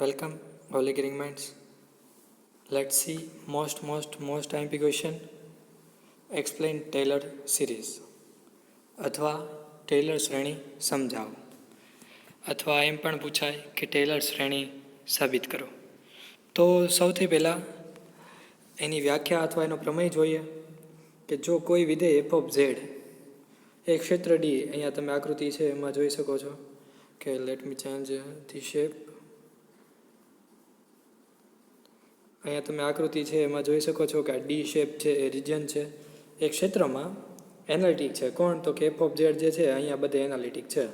Welcome, all gearing minds. Let's see most IMP question. Explain Taylor series અથવા Taylor શ્રેણી સમજાવો અથવા એમ પણ પૂછાય કે ટેલર શ્રેણી સાબિત કરો. તો સૌથી પહેલાં એની વ્યાખ્યા અથવા એનો પ્રમેય જોઈએ કે જો કોઈ વિધેય એફ ઓફ ઝેડ એક ક્ષેત્ર ડી, અહીંયા તમે આકૃતિ છે એમાં જોઈ શકો છો કે let me change the shape. અહીંયા તમે આકૃતિ છે એમાં જોઈ શકો છો કે આ ડી શેપ છે એ રિજન છે એ ક્ષેત્રમાં એનાલિટિક છે. કોણ? તો કે એફ ઓફ ઝેડ જે છે અહીંયા બધે એનાલિટિક છે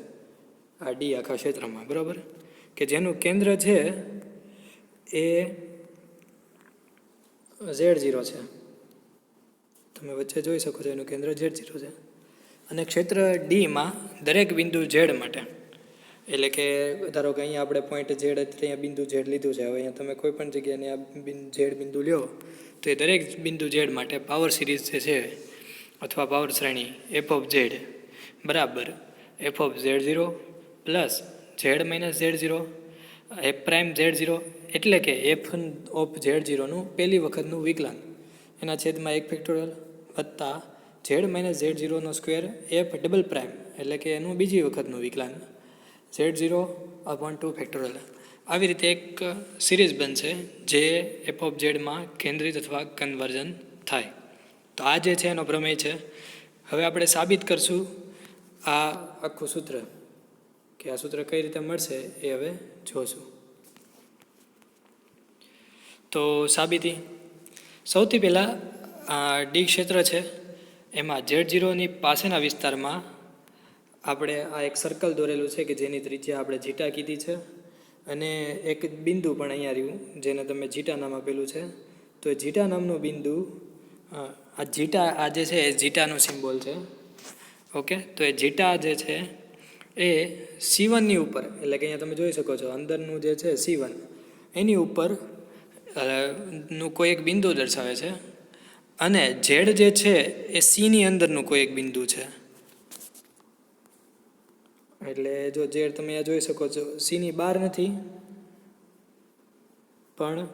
આ ડી આખા ક્ષેત્રમાં, બરાબર, કે જેનું કેન્દ્ર છે એ Z0 છે. તમે વચ્ચે જોઈ શકો છો એનું કેન્દ્ર Z0 છે. અને ક્ષેત્ર ડીમાં દરેક બિંદુ ઝેડ માટે, એટલે કે ધારો કે અહીંયા આપણે પોઈન્ટ ઝેડ અહીંયા બિંદુ ઝેડ લીધું છે, હવે અહીંયા તમે કોઈ પણ જગ્યાએ આ ઝેડ બિંદુ લ્યો તો એ દરેક બિંદુ ઝેડ માટે પાવર સિરીઝ જે છે અથવા પાવર શ્રેણી એફ ઓફ ઝેડ બરાબર F of Z0 plus Z minus Z0 F prime Z0, એટલે કે એફ ઓફ Z0નું પહેલી વખતનું વિકલન એના છેદમાં 1 ફેક્ટોરિયલ વત્તા ઝેડ માઇનસ Z0નો સ્ક્વેર એફ ડબલ પ્રાઇમ, એટલે કે એનું બીજી વખતનું વિકલન Z0 અપોન 2 ફેક્ટોરિયલ. આવી રીતે એક સિરીઝ બનશે જે એફ ઓફ ઝેડમાં કેન્દ્રિત અથવા કન્વર્ઝન થાય. તો આ જે છે એનો પ્રમેય છે. હવે આપણે સાબિત કરશું આ આખું સૂત્ર, કે આ સૂત્ર કઈ રીતે મળશે એ હવે જોશું. તો સાબિતી સૌથી પહેલાં આ ડી ક્ષેત્ર છે એમાં Z0ની પાસેના વિસ્તારમાં આપણે આ એક સર્કલ દોરેલું છે કે જેની ત્રિજ્યા આપણે જીટા કીધી છે, અને એક બિંદુ પણ અહીંયા રહ્યું જેને તમે જીટા નામ આપેલું છે. તો એ જીટા નામનું બિંદુ, આ જીટા આ જે છે એ જીટાનું સિમ્બોલ છે. ઓકે, તો એ જીટા જે છે એ C1ની ઉપર, એટલે કે અહીંયા તમે જોઈ શકો છો અંદરનું જે છે C1 એની ઉપર નું કોઈ એક બિંદુ દર્શાવે છે, અને ઝેડ જે છે એ Cની અંદરનું કોઈ એક બિંદુ છે. એટલે જો ઝેડ તમે અહીંયા જોઈ શકો છો Cની બહાર નથી, પણ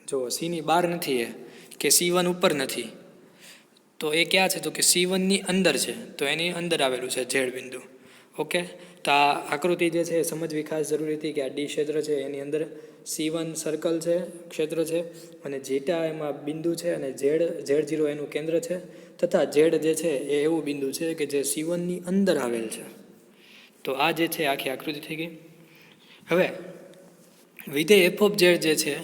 જો Cની બહાર નથી એ કે C1 ઉપર નથી, તો એ ક્યાં છે? તો કે C1ની અંદર છે, તો એની અંદર આવેલું છે ઝેડ બિંદુ. ઓકે, તો આ આકૃતિ જે છે એ સમજવી ખાસ જરૂરી હતી કે આ ડી ક્ષેત્ર છે એની અંદર C1 સર્કલ છે, ક્ષેત્ર છે, અને જીટા એમાં બિંદુ છે, અને Z0 એનું કેન્દ્ર છે, તથા ઝેડ જે છે એ એવું બિંદુ છે કે જે C1ની અંદર આવેલ છે. તો આ જે છે આખી આકૃતિ થઈ ગઈ. હવે વિધેય એફ ઓફ ઝેડ જે છે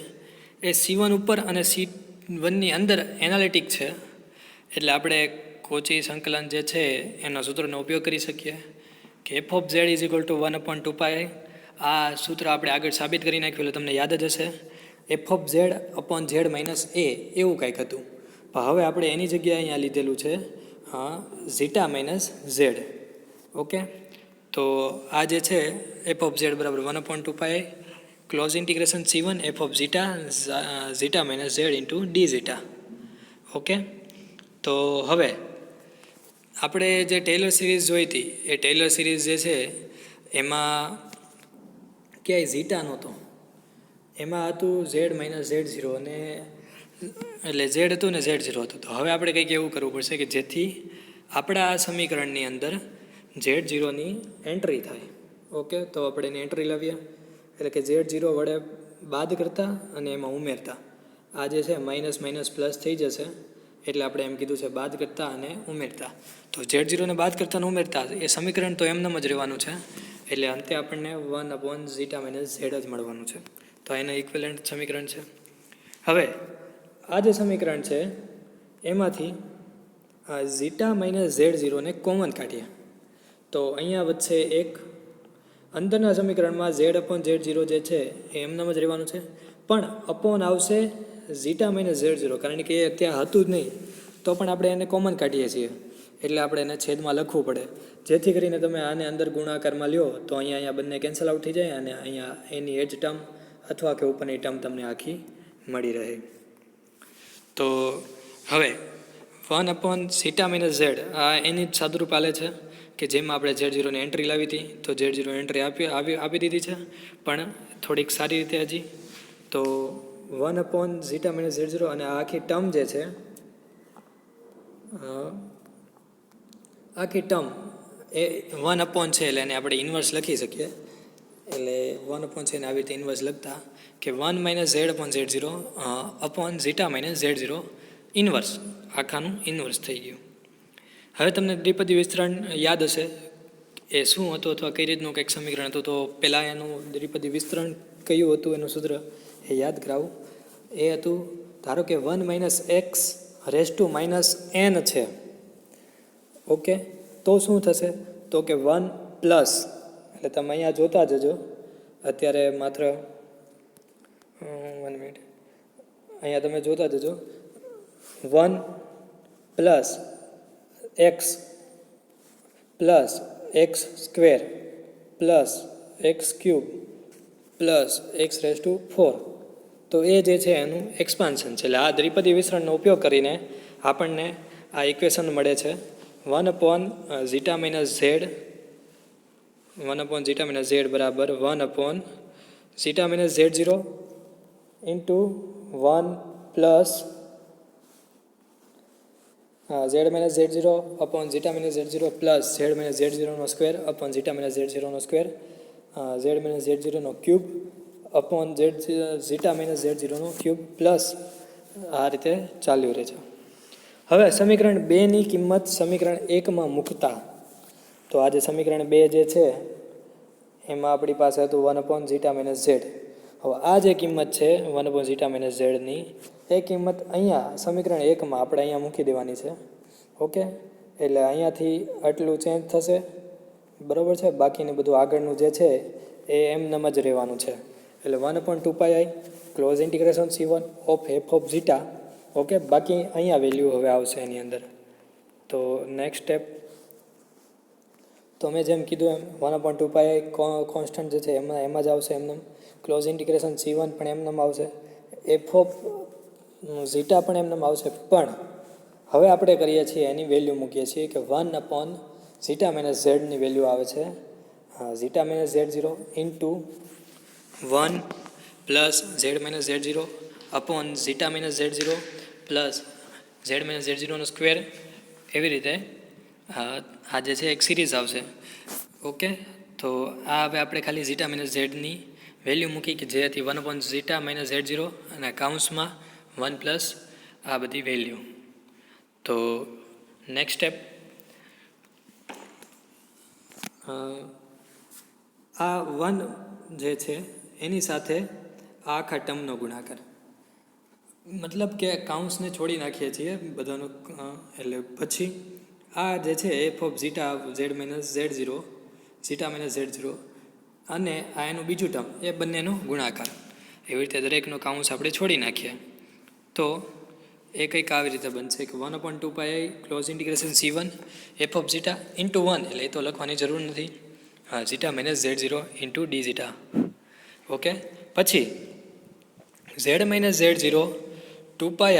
એ C1 ઉપર અને C1ની અંદર એનાલિટિક છે, એટલે આપણે કોચી સંકલન જે છે એના સૂત્રનો ઉપયોગ કરી શકીએ કે F of Z is equal to 1/2π. આ સૂત્ર આપણે આગળ સાબિત કરી નાખ્યું એટલે તમને યાદ જ હશે. F of Z upon Z minus A એવું કંઈક હતું, પણ હવે આપણે એની જગ્યાએ અહીંયા લીધેલું છે ઝીટા માઇનસ ઝેડ. ઓકે, તો આ જે છે એફ ઓફ ઝેડ બરાબર 1/2π close integration C1 F of zeta minus Z into D zeta. Okay, તો હવે આપણે જે ટેલર સિરીઝ જોઈ હતી એ ટેલર સિરીઝ જે છે એમાં ક્યાંય ઝીટા નહોતો, એમાં હતું ઝેડ માઇનસ Z0, અને એટલે ઝેડ હતું ને Z0 હતું. તો હવે આપણે કંઈક એવું કરવું પડશે કે જેથી આપણા આ સમીકરણની અંદર Z0ની એન્ટ્રી થાય. ઓકે, તો આપણે એની એન્ટ્રી લાવીએ, એટલે કે Z0 વડે બાદ કરતા અને એમાં ઉમેરતા આ જે છે માઇનસ માઇનસ પ્લસ થઈ જશે, એટલે આપણે એમ કીધું છે બાદ કરતા અને ઉમેરતા. તો Z0ને બાદ કરતા અને ઉમેરતા એ સમીકરણ તો એમનેમ જ રહેવાનું છે, એટલે અંતે આપણને 1/ζ માઇનસ ઝેડ જ મળવાનું છે. તો એનું ઇક્વિવેલન્ટ સમીકરણ છે. હવે આ જે સમીકરણ છે એમાંથી આ ઝીટા માઇનસ Z0ને કોમન કાઢીએ તો અહીંયા વચ્ચે એક અંદરના સમીકરણમાં Z/Z0 જે છે એ એમનેમ જ રહેવાનું છે, પણ અપોન આવશે ઝીટા માઇનસ Z0, કારણ કે એ ત્યાં હતું જ નહીં, તો પણ આપણે એને કોમન કાઢીએ છીએ, એટલે આપણે એને છેદમાં લખવું પડે, જેથી કરીને તમે આને અંદર ગુણાકારમાં લ્યો તો અહીંયા બંને કેન્સલ આઉટ થઈ જાય, અને અહીંયા એની એજ ટર્મ અથવા કે ઉપરની ટર્મ તમને આખી મળી રહે. તો હવે 1/ζ આ એની જ સાદુરૂપ આલે છે કે જેમાં આપણે Z0ની એન્ટ્રી લાવી હતી, તો Z0 એન્ટ્રી આપી દીધી છે, પણ થોડીક સારી રીતે હજી. તો 1/ζ-Z0 અને આ આખી ટર્મ જે છે, આખી ટર્મ એ 1/ છે, એટલે એને આપણે ઇન્વર્સ લખી શકીએ. એટલે 1/ છે ને આવી રીતે ઇન્વર્સ લખતા કે 1 - Z/Z0 ζ-Z0 ઇન્વર્સ, આખાનું ઇન્વર્સ થઈ ગયું. હવે તમને દ્વિપદી વિસ્તરણ યાદ હશે એ શું હતું અથવા કઈ રીતનું કંઈક સમીકરણ હતું. તો પહેલાં એનું દ્વિપદી વિસ્તરણ કયું હતું, એનું સૂત્ર એ યાદ કરાવું. એ હતું, ધારો કે 1 - x⁻n છે. ઓકે, તો શું થશે, તો કે 1 પ્લસ, એટલે તમે અહીંયા જોતા જજો, અત્યારે માત્ર 1 મિનિટ, અહીંયા તમે જોતા જજો, 1 plus x plus x² plus x³ plus x⁴. તો એ જે છે એનું એક્સપાન્શન છે. એટલે આ દ્વિપદી વિસ્તરણનો ઉપયોગ કરીને આપણને આ ઇક્વેશન મળે છે 1/ζ-Z બરાબર 1/ζ-Z0 into 1 plus Z-Z0/ζ-Z0 plus Z-Z0² ζ-Z0² Z-Z0³ ζ-Z0³ plus આ રીતે ચાલ્યું રહે છે. હવે સમીકરણ 2ની કિંમત સમીકરણ 1માં મૂકતા, તો આ જે સમીકરણ 2 જે છે એમાં આપણી પાસે હતું 1/ζ-Z. હવે આ જે કિંમત છે 1/ζ-Zની, એ કિંમત અહીંયા સમીકરણ 1માં આપણે અહીંયા મૂકી દેવાની છે. ઓકે, એટલે અહીંયાથી આટલું ચેન્જ થશે, બરાબર છે. બાકીનું બધું આગળનું જે છે એ એમનેમ જ રહેવાનું છે. એટલે 1/2πi close integration C1 of f(ζ). Okay, બાકી અહીંયા વેલ્યુ હવે આવશે એની અંદર. તો નેક્સ્ટ સ્ટેપ, તો મેં જેમ કીધું એમ 1/2πi કોન્સ્ટન્ટ જે છે એમાં જ આવશે એમનેમ. ક્લોઝ ઇન્ટિગ્રેશન C1 પણ એમનેમ આવશે, f(ζ) પણ એમનેમ આવશે. પણ હવે આપણે કરીએ છીએ એની વેલ્યુ મૂકીએ છીએ કે 1/ζ-Z ની વેલ્યુ આવે છે ζ-Z0 into 1 plus Z-Z0 upon ζ-Z0 plus Z-Z0². એવી રીતે આ જે છે એક સિરીઝ આવશે. ઓકે, તો આ હવે આપણે ખાલી ζ-Z ની વેલ્યુ મૂકી કે જેથી 1/ζ-Z0 અને કાઉન્સમાં 1 પ્લસ આ બધી વેલ્યુ. તો નેક્સ્ટ સ્ટેપ, આ 1 જે છે એની સાથે આ આખા ટર્મનો ગુણાકાર, મતલબ કે કાઉન્સને છોડી નાખીએ છીએ બધાનો. એટલે પછી આ જે છે f(ζ-Z0) ζ-Z0 અને આ એનું બીજું ટર્મ, એ બંનેનો ગુણાકાર. એવી રીતે દરેકનો કાઉન્સ આપણે છોડી નાખીએ તો એ કંઈક આવી રીતે બનશે કે 1/2πi close integration C1 f(ζ) into 1, એટલે એ તો લખવાની જરૂર નથી, ζ-Z0 ઇન્ટુ dζ. ઓકે, પછી Z-Z0 2πi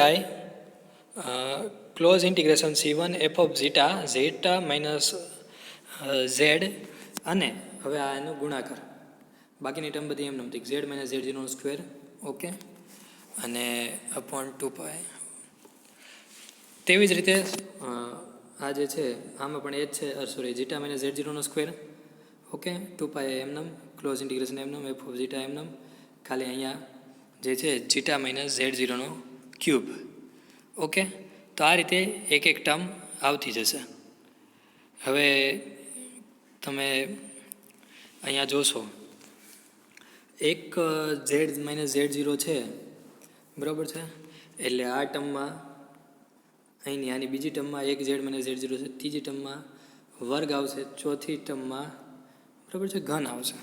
close integration C1 f(ζ) z અને હવે આ એનો ગુણાકાર, બાકીની ટર્મ બધી એમ નથી, Z-Z0². ઓકે, અને અપોન 2π. તેવી જ રીતે આ જે છે આમાં પણ એ જ છે, સોરી, ζ-Z0². ઓકે, 2π એમનેમ, ક્લોઝ ઇન્ટિગ્રેશન એમનેમ, f(ζ) એમનેમ, ખાલી અહીંયા જે છે ζ-Z0³. ઓકે, તો આ રીતે એક એક ટર્મ આવતી જશે. હવે તમે અહીંયા જોશો એક Z-Z0 છે, બરાબર છે. એટલે આ ટર્મમાં અહીંની આની બીજી ટર્મમાં એક Z-Z0 છે, ત્રીજી ટર્મમાં વર્ગ આવશે, ચોથી ટર્મમાં બરાબર છે ઘન આવશે.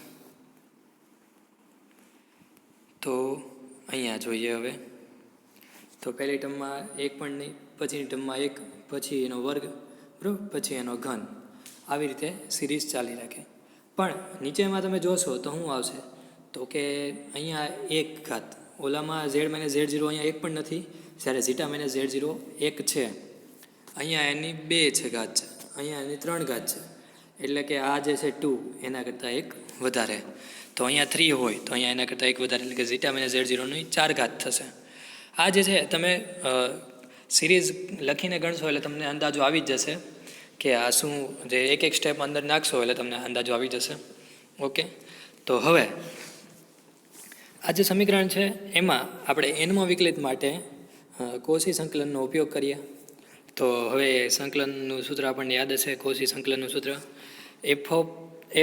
તો અહીંયા જોઈએ હવે, તો પહેલી ટર્મમાં એક પણ નહીં, પછીની ટર્મમાં એક, પછી એનો વર્ગ, બરાબર, પછી એનો ઘન. આવી રીતે સિરીઝ ચાલી રાખે. પણ નીચેમાં તમે જોશો તો શું આવશે, તો કે અહીંયા 1 ઘાત, ઓલામાં Z-Z0 અહીંયા એક પણ નથી, જ્યારે ζ-Z0 1 છે. અહીંયા એની 2 છે ઘાત છે, અહીંયા એની 3 ઘાત છે, એટલે કે આ જે છે 2 એના કરતાં 1 વધારે. તો અહીંયા 3 હોય તો અહીંયા એના કરતાં 1 વધારે, એટલે કે ઝીટા માઇનસ Z0ની 4 ઘાત થશે. આ જે છે તમે સિરીઝ લખીને ગણશો એટલે તમને અંદાજો આવી જ જશે કે આ શું, જે એક એક સ્ટેપ અંદર નાખશો એટલે તમને અંદાજો આવી જશે. ઓકે, તો હવે આ જે સમીકરણ છે એમાં આપણે એનમાં વિકલિત માટે કોશી સંકલનનો ઉપયોગ કરીએ. તો હવે સંકલનનું સૂત્ર આપણને યાદ હશે. કોશી સંકલનનું સૂત્ર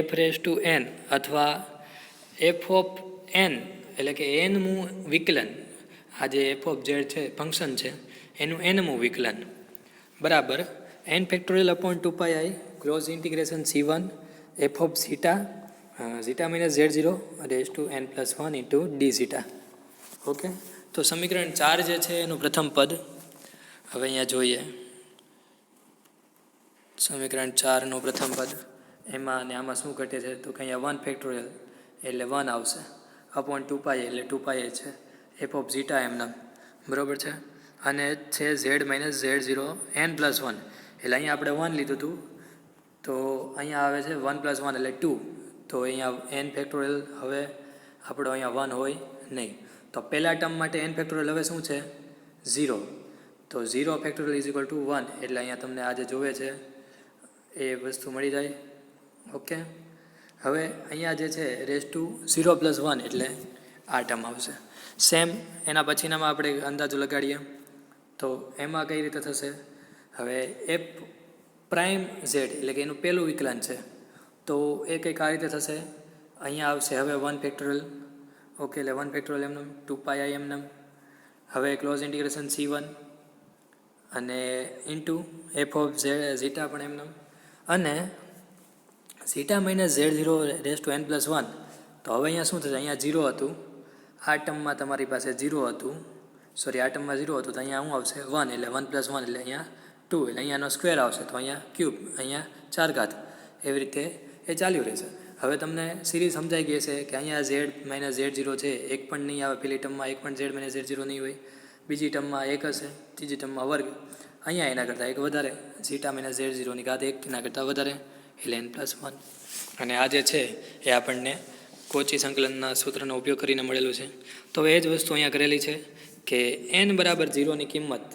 f(n) અથવા f(n) એટલે કે nમું વિકલન, આ જે f(z) છે ફંક્શન છે એનું nમું વિકલન બરાબર n(2πi) close integration c1 f of zeta minus Z0 raised to n+1 into d zeta. Okay, તો સમીકરણ 4 જે છે એનું પ્રથમ પદ હવે અહીંયા જોઈએ. સમીકરણ 4નું પ્રથમ પદ એમાં અને આમાં શું ઘટે છે તો કે અહીંયા 1 ફેક્ટોરિયલ એટલે 1 આવશે, અપોન 2π એટલે 2π છે, f of zeta એમના બરાબર છે, અને છે z માઇનસ Z0 n+1 એટલે અહીંયા આપણે 1 લીધું હતું તો અહીંયા આવે છે 1+1 એટલે 2, તો અહીંયા n ફેક્ટોરિયલ હવે આપણો અહીંયા 1 હોય નહીં. તો પહેલા ટર્મ માટે n ફેક્ટોરિયલ હવે શું છે 0, તો 0 ફેક્ટોરિયલ ઇઝ ઇક્વલ ટુ 1 એટલે અહીંયા તમને આ જે જોવે છે એ વસ્તુ મળી જાય. ઓકે, હવે અહીંયા જે છે રેઝ ટુ 0+1 એટલે આ ટર્મ આવશે. સેમ એના પછીનામાં આપણે અંદાજો લગાડીએ તો એમાં કઈ રીતે થશે. હવે f પ્રાઇમ z એટલે કે એનું પહેલું વિકલન છે તો એ કંઈક આ રીતે થશે. અહીંયા આવશે હવે 1 ફેક્ટોરિયલ. ઓકે, એટલે 1 ફેક્ટોરિયલ એમનેમ 2πi એમનેમ. હવે ક્લોઝ ઇન્ટિગ્રેશન c1 અને ઇન્ટુ f of zeta પણ એમનેમ, અને zeta minus Z0 rays two n+1. તો હવે અહીંયા શું થશે, અહીંયા 0 હતું, આ ટર્મમાં તમારી પાસે 0 હતું, સોરી આ ટર્મમાં 0 હતું તો અહીંયા શું આવશે 1 એટલે 1+1 એટલે અહીંયા 2 એટલે અહીંયાનો સ્ક્વેર આવશે, તો અહીંયા ક્યુબ, અહીંયા 4 ઘાત, એવી રીતે એ ચાલ્યું રહેશે. હવે તમને સિરીઝ સમજાઈ ગઈ છે કે અહીંયા z માઇનસ Z0 છે, એક પણ નહીં આવે, પેલી ટર્મમાં એક પણ z માઇનસ Z0 નહીં હોય, બીજી ટર્મમાં 1 હશે, ત્રીજી ટર્મમાં વર્ગ, અહીંયા એના કરતાં 1 વધારે, zeta માઇનસ Z0ની ઘાત 1 એના કરતાં વધારે એટલે n+1. અને આ જે છે એ આપણને કોચી સંકલનના સૂત્રનો ઉપયોગ કરીને મળેલું છે. તો એ જ વસ્તુ અહીંયા કરેલી છે કે n બરાબર 0ની કિંમત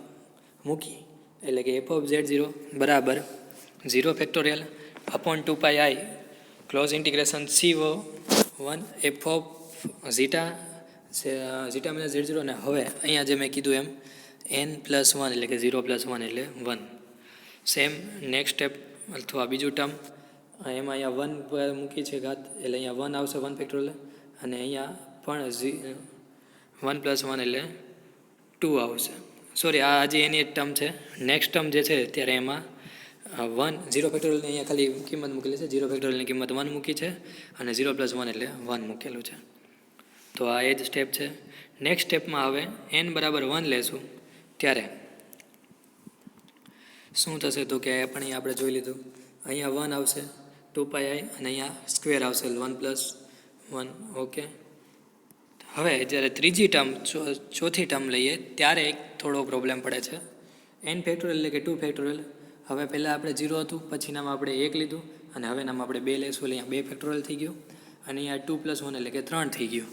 મૂકી એટલે કે f of Z0 બરાબર 0 factorial upon 2πi close integration c1 f of zeta minus Z0. અને હવે અહીંયા જે મેં કીધું એમ n+1 એટલે કે 0+1 એટલે 1. સેમ નેક્સ્ટ સ્ટેપ અથવા બીજું ટર્મ એમાં અહીંયા 1 મૂકી છે ઘાત એટલે અહીંયા 1 આવશે 1 ફેક્ટોરિયલ, અને અહીંયા પણ 1+1 એટલે 2 આવશે. સોરી, આ હજી એની એક ટર્મ છે. નેક્સ્ટ ટર્મ જે છે ત્યારે એમાં 0 ફેક્ટોરિયલની અહીંયા ખાલી કિંમત મૂકેલી છે, 0 ફેક્ટોરિયલની કિંમત 1 મૂકી છે, અને 0+1 એટલે 1 મૂકેલું છે. તો આ એ જ સ્ટેપ છે. નેક્સ્ટ સ્ટેપમાં હવે n બરાબર 1 લેશું ત્યારે શું થશે તો કે પણ અહીંયા આપણે જોઈ લીધું, અહીંયા 1 આવશે 2πi અને અહીંયા સ્ક્વેર આવશે 1+1. ઓકે, હવે જ્યારે ત્રીજી ટર્મ ચોથી ટર્મ લઈએ ત્યારે એક થોડો પ્રોબ્લેમ પડે છે. n ફેક્ટોરિયલ એટલે કે 2 ફેક્ટોરિયલ, હવે પહેલાં આપણે 0 હતું, પછી નામાં આપણે 1 લીધું, અને હવે નામાં આપણે 2 લઈશું એટલે અહીંયા 2 ફેક્ટોરિયલ થઈ ગયું, અને અહીંયા 2+1 એટલે કે 3 થઈ ગયું.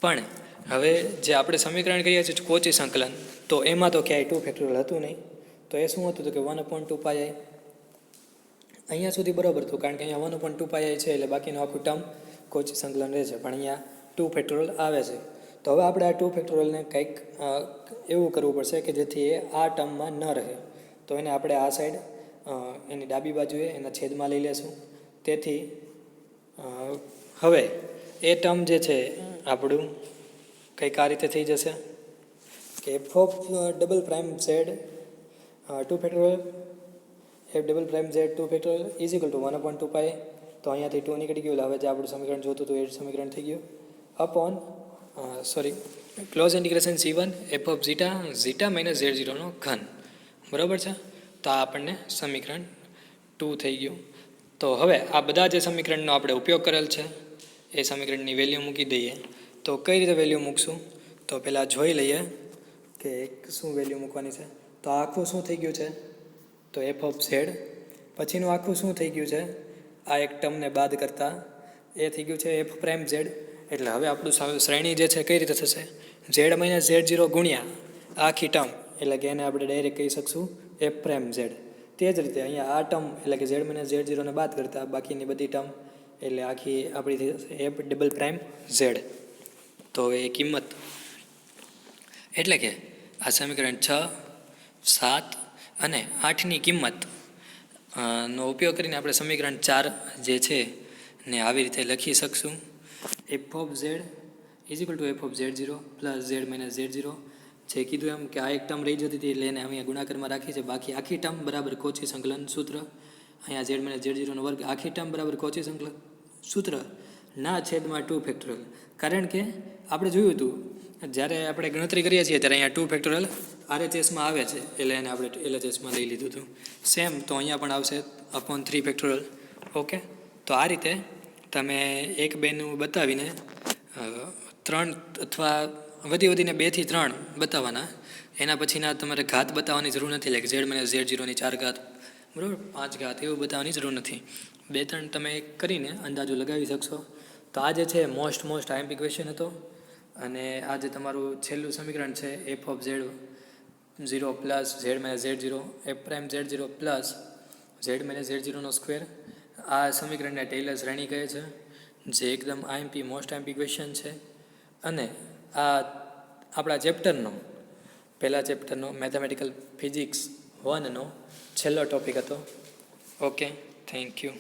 પણ હવે જે આપણે સમીકરણ કરીએ છીએ કોચી સંકલન, તો એમાં તો ક્યાંય 2 ફેક્ટોરિયલ હતું નહીં, તો એ શું હતું તો કે 1/2πi. અહીંયા સુધી બરાબર હતું કારણ કે અહીંયા 1/2πi છે એટલે બાકીનું આખું ટર્મ કોચી સંકલન રહે છે, પણ અહીંયા 2 ફેક્ટોરિયલ આવે છે. તો હવે આપણે આ 2 ફેક્ટોરિયલને કંઈક એવું કરવું પડશે કે જેથી એ આ ટર્મમાં ન રહે. તો એને આપણે આ સાઈડ એની ડાબી બાજુએ એના છેદમાં લઈ લેશું. તેથી હવે એ ટર્મ જે છે આપણું કંઈક આ રીતે થઈ જશે કે f of double prime z 2 factorial f double prime z 2 factorial is equal to 1/2π. તો અહીંયાથી 2 નીકળી ગયું, હવે જે આપણું સમીકરણ જોતું હતું એ સમીકરણ થઈ ગયું, upon close integration c1 f of zeta માઇનસ Z0નો ઘન. બરાબર છે, તો આ આપણને સમીકરણ 2 થઈ ગયું. તો હવે આ બધા જે સમીકરણનો આપણે ઉપયોગ કરેલ છે એ સમીકરણની વેલ્યુ મૂકી દઈએ. તો કઈ રીતે વેલ્યુ મૂકશું તો પહેલાં જોઈ લઈએ કે શું વેલ્યુ મૂકવાની છે. તો આખું શું થઈ ગયું છે તો એફ ઓફ ઝેડ. પછીનું આખું શું થઈ ગયું છે, આ એક ટર્મને બાદ કરતાં એ થઈ ગયું છે એફ પ્રાઇમ ઝેડ. એટલે હવે આપણું શ્રેણી જે છે કઈ રીતે થશે, ઝેડ માઇનસ ઝેડ ઝીરો ગુણ્યા આખી ટર્મ, એટલે કે એને આપણે ડાયરેક્ટ કહી શકશું એફ પ્રાઇમ ઝેડ. તે જ રીતે અહીંયા આ ટર્મ એટલે કે ઝેડ માઇનસ ઝેડ ઝીરોને બાદ કરતાં બાકીની બધી ટર્મ એટલે આખી આપણી થઈ જશે એફ ડબલ પ્રાઇમ ઝેડ. તો હવે એ કિંમત એટલે કે આ સમીકરણ 6, 7 અને 8ની કિંમત નો ઉપયોગ કરીને આપણે સમીકરણ 4 જે છે ને આવી રીતે લખી શકશું. F of Z is equal to f of Z zero plus Z minus Z zero. જે કીધું એમ કે આ એક ટર્મ રહી જતી હતી એટલે એને અહીંયા ગુણાકારમાં રાખી છે. બાકી આખી ટર્મ બરાબર કોચી સંકલન સૂત્ર. અહીંયા ઝેડ માઇનસ ઝેડ ઝીરોનો વર્ગ આખી ટર્મ બરાબર કોચી સંકલન સૂત્ર ના છેદમાં 2 ફેક્ટોરિયલ. કારણ કે આપણે જોયું હતું જ્યારે આપણે ગણતરી કરીએ છીએ ત્યારે અહીંયા 2 ફેક્ટોરિયલ RHSમાં આવે છે એટલે એને આપણે LHSમાં લઈ લીધું હતું. સેમ તો અહીંયા પણ આવશે અપોન 3 ફેક્ટોરિયલ. ઓકે, તો આ રીતે તમે 1, 2નું બતાવીને 3 અથવા વધીને 2 થી 3 બતાવવાના. એના પછીના તમારે ઘાત બતાવવાની જરૂર નથી, લાઈક ઝેડ માઇનસ ઝેડ ઝીરોની 4 ઘાત, બરાબર, 5 ઘાત એવું બતાવવાની જરૂર નથી. 2-3 તમે કરીને અંદાજો લગાવી શકશો. તો આ જે છે મોસ્ટ આઈએમપી ક્વેશ્ચન હતો. અને આ જે તમારું છેલ્લું સમીકરણ છે F of Z zero plus Z minus Z zero F prime Z zero plus Z minus Z ઝીરોનો સ્ક્વેર, આ સમીકરણને ટેલર શ્રેણી કહે છે, જે એકદમ આઈએમપી મોસ્ટ આઈએમપી ક્વેશ્ચન છે. અને આ આપણા ચેપ્ટરનો પહેલા ચેપ્ટરનો મેથેમેટિકલ ફિઝિક્સ 1નો છેલ્લો ટોપિક હતો. Okay, thank you.